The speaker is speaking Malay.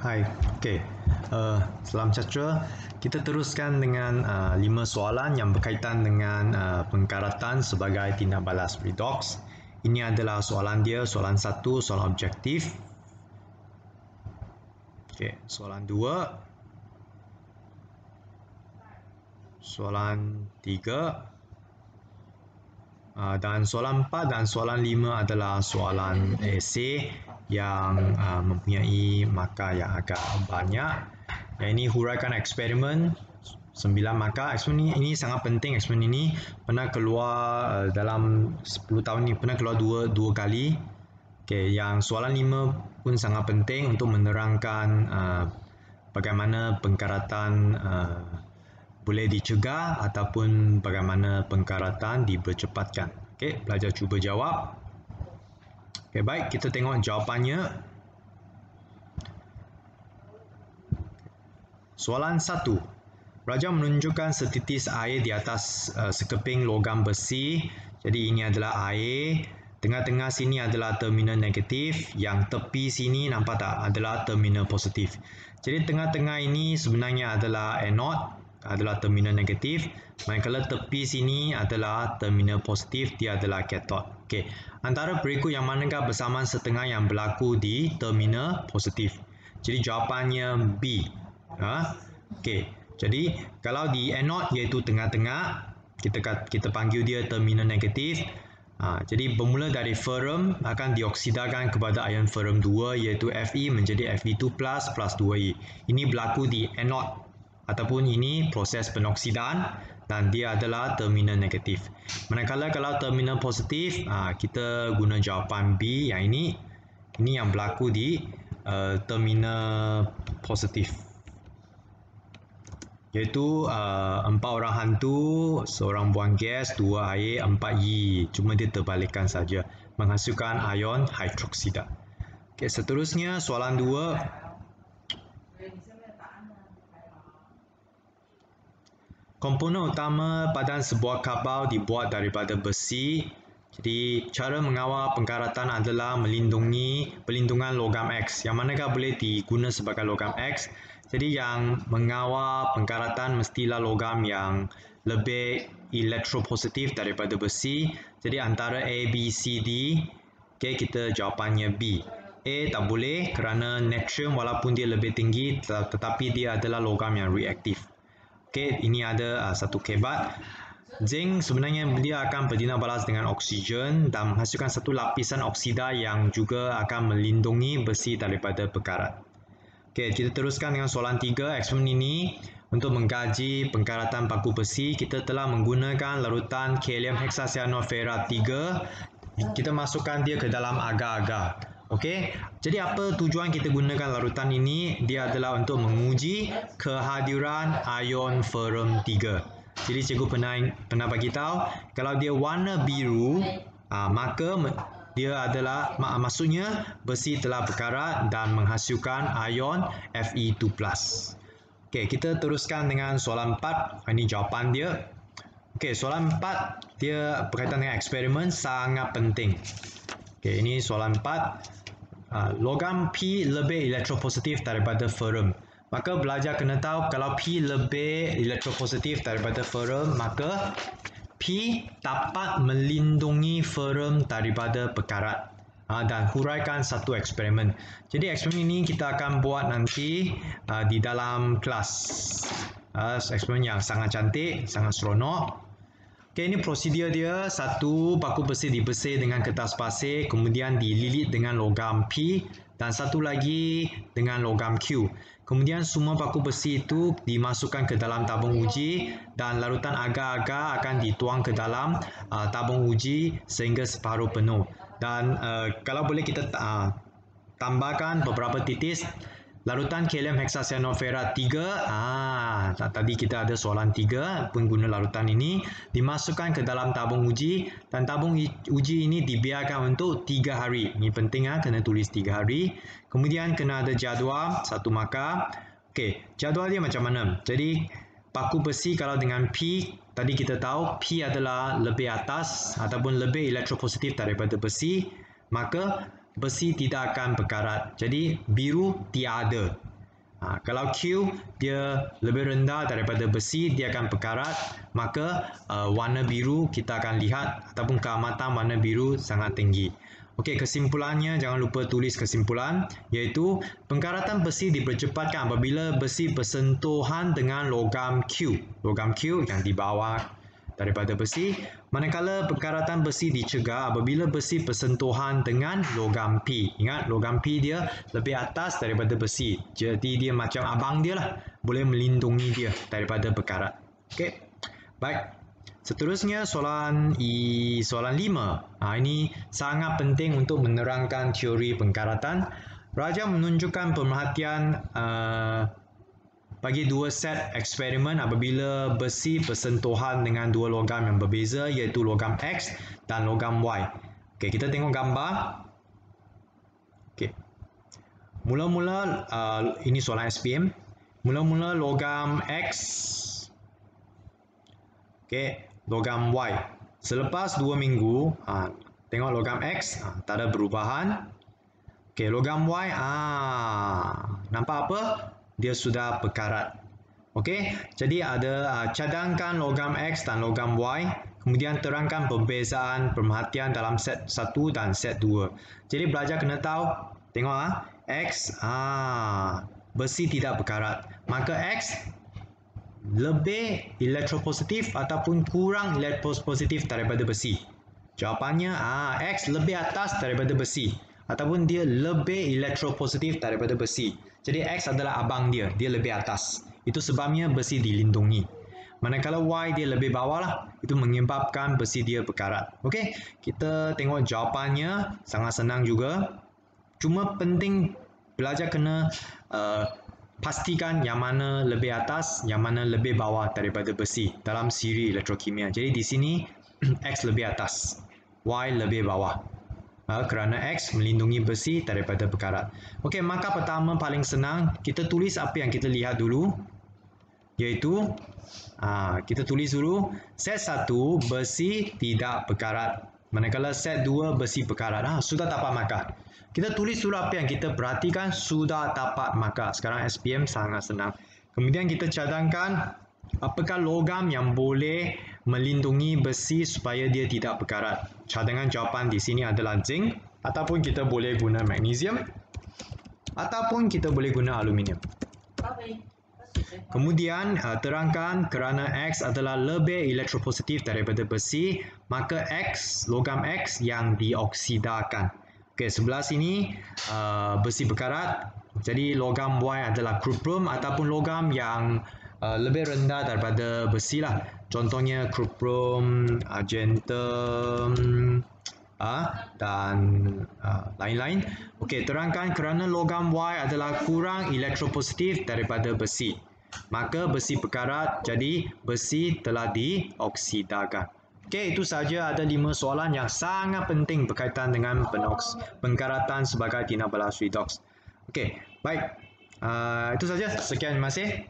Hai, okey. Salam sejahtera. Kita teruskan dengan 5 soalan yang berkaitan dengan pengkaratan sebagai tindak balas redox. Ini adalah soalan dia, soalan 1, soalan objektif. Okey, soalan 2. Soalan 3. Dan soalan 4 dan soalan 5 adalah soalan esei yang mempunyai markah yang agak banyak. Yang ini huraikan eksperimen 9 markah. Eksperimen ini sangat penting. Eksperimen ini pernah keluar dalam 10 tahun ini, pernah keluar dua kali. Okay, yang soalan 5 pun sangat penting untuk menerangkan bagaimana pengkaratan boleh dicegah ataupun bagaimana pengkaratan dipercepatkan. Okey, pelajar cuba jawab. Okey, baik, kita tengok jawapannya. Soalan 1. Pelajar menunjukkan setitis air di atas sekeping logam besi. Jadi ini adalah air. Tengah-tengah sini adalah terminal negatif. Yang tepi sini nampak tak adalah terminal positif. Jadi tengah-tengah ini sebenarnya adalah anode, adalah terminal negatif, manakala tepi sini adalah terminal positif, dia adalah kathod. Okey, antara berikut yang manakah bersamaan setengah yang berlaku di terminal positif? Jadi jawapannya B. Okey, jadi kalau di anode iaitu tengah-tengah, kita panggil dia terminal negatif. Jadi bermula dari ferrum akan dioksidakan kepada ion ferrum 2 iaitu Fe menjadi Fe2+ plus 2E. Ini berlaku di anode ataupun ini proses penoksidaan dan dia adalah terminal negatif. Manakala kalau terminal positif, kita guna jawapan B yang ini yang berlaku di terminal positif. Iaitu 4 orang hantu, seorang buang gas, 2 air, 4 Y. Cuma dia terbalikkan saja, menghasilkan ion hidroksida. Okey, seterusnya soalan 2. Komponen utama padan sebuah kabel dibuat daripada besi. Jadi cara mengawal pengkaratan adalah pelindungan logam X. Yang manakah boleh digunakan sebagai logam X? Jadi yang mengawal pengkaratan mestilah logam yang lebih elektropositif daripada besi. Jadi antara A, B, C, D. Okay, kita jawapannya B. A tak boleh kerana natrium walaupun dia lebih tinggi tetapi dia adalah logam yang reaktif. Okey, ini ada satu kebat. Zinc sebenarnya dia akan bertindak balas dengan oksigen dan menghasilkan satu lapisan oksida yang juga akan melindungi besi daripada pekarat. Okey, kita teruskan dengan soalan 3. Eksperimen ini untuk mengkaji pengkaratan paku besi, kita telah menggunakan larutan kalium heksacyanurferat 3. Kita masukkan dia ke dalam agar-agar. Okey, jadi apa tujuan kita gunakan larutan ini? Dia adalah untuk menguji kehadiran ion ferrum 3. Jadi cikgu pernah bagi tahu kalau dia warna biru, maka dia adalah maksudnya besi telah berkarat dan menghasilkan ion Fe2+. Okey, kita teruskan dengan soalan 4. Ini jawapan dia. Okey, soalan 4 dia berkaitan dengan eksperimen sangat penting. Okey, ini soalan 4. Logam P lebih elektropositif daripada ferrum. Maka belajar kena tahu kalau P lebih elektropositif daripada ferrum, maka P dapat melindungi ferrum daripada pekarat. Dan huraikan satu eksperimen. Jadi eksperimen ini kita akan buat nanti di dalam kelas. Eksperimen yang sangat cantik, sangat seronok. Okay, ini prosedur dia. Satu, paku besi dibesir dengan kertas pasir, kemudian dililit dengan logam P dan satu lagi dengan logam Q. Kemudian semua paku besi itu dimasukkan ke dalam tabung uji dan larutan agar-agar akan dituang ke dalam tabung uji sehingga separuh penuh. Dan kalau boleh kita tambahkan beberapa titis larutan kalium heksacyanurferat 3. Tadi kita ada soalan 3 pun guna larutan ini dimasukkan ke dalam tabung uji dan tabung uji ini dibiarkan untuk 3 hari. Ini penting kena tulis 3 hari. Kemudian kena ada jadual 1 markah. Okey, jadual dia macam mana? Jadi paku besi kalau dengan P, tadi kita tahu P adalah lebih atas ataupun lebih elektropositif daripada besi, maka besi tidak akan berkarat. Jadi biru tiada. Kalau Q dia lebih rendah daripada besi, dia akan berkarat, maka warna biru kita akan lihat ataupun keamatan warna biru sangat tinggi. Okey, kesimpulannya jangan lupa tulis kesimpulan, iaitu pengkaratan besi dipercepatkan apabila besi bersentuhan dengan logam Q. Logam Q yang di bawah daripada besi, manakala pengkaratan besi dicegah apabila besi bersentuhan dengan logam P. Ingat, logam P dia lebih atas daripada besi, jadi dia macam abang dia lah, boleh melindungi dia daripada berkarat. Okey, baik. Seterusnya soalan 5. Ini sangat penting untuk menerangkan teori pengkaratan. Raja menunjukkan pemerhatian bagi dua set eksperimen apabila besi bersentuhan dengan dua logam yang berbeza, iaitu logam X dan logam Y. Okey, kita tengok gambar. Okey. Mula-mula ini soalan SPM. Mula-mula logam X. Okey. Logam Y. Selepas 2 minggu, tengok logam X, tak ada perubahan. Okey, logam Y, nampak apa? Dia sudah berkarat. Okey, jadi ada cadangkan logam X dan logam Y, kemudian terangkan perbezaan pemerhatian dalam set 1 dan set 2. Jadi belajar kena tahu, tengok X, besi tidak berkarat. Maka X lebih elektropositif ataupun kurang elektropositif daripada besi? Jawapannya X lebih atas daripada besi ataupun dia lebih elektropositif daripada besi. Jadi X adalah abang dia lebih atas. Itu sebabnya besi dilindungi. Manakala Y dia lebih bawah lah, itu menyebabkan besi dia berkarat. Okey, kita tengok jawapannya, sangat senang juga. Cuma penting belajar kena pastikan yang mana lebih atas, yang mana lebih bawah daripada besi dalam siri elektrokimia. Jadi di sini X lebih atas, Y lebih bawah. Kerana X melindungi besi daripada berkarat. Okey, maka pertama paling senang, kita tulis apa yang kita lihat dulu. Iaitu, kita tulis dulu, set 1 besi tidak berkarat. Manakala set 2 besi berkarat. Sudah dapat markah. Kita tulis dulu apa yang kita perhatikan, sudah dapat markah. Sekarang SPM sangat senang. Kemudian kita cadangkan apakah logam yang boleh melindungi besi supaya dia tidak berkarat. Cadangan jawapan di sini adalah zinc, ataupun kita boleh guna magnesium, ataupun kita boleh guna aluminium. Kemudian terangkan kerana X adalah lebih elektropositif daripada besi, maka X, logam X yang dioksidakan. Okey, sebelah sini besi berkarat, jadi logam Y adalah cuprum ataupun logam yang lebih rendah daripada besi lah. Contohnya cuprum, argentum dan lain-lain. Okey, terangkan kerana logam Y adalah kurang elektropositif daripada besi, maka besi berkarat, jadi besi telah dioksidakan. Okey, itu saja, ada 5 soalan yang sangat penting berkaitan dengan pengkaratan sebagai tindak balas redox. Okey, baik. Itu saja. Sekian, terima kasih.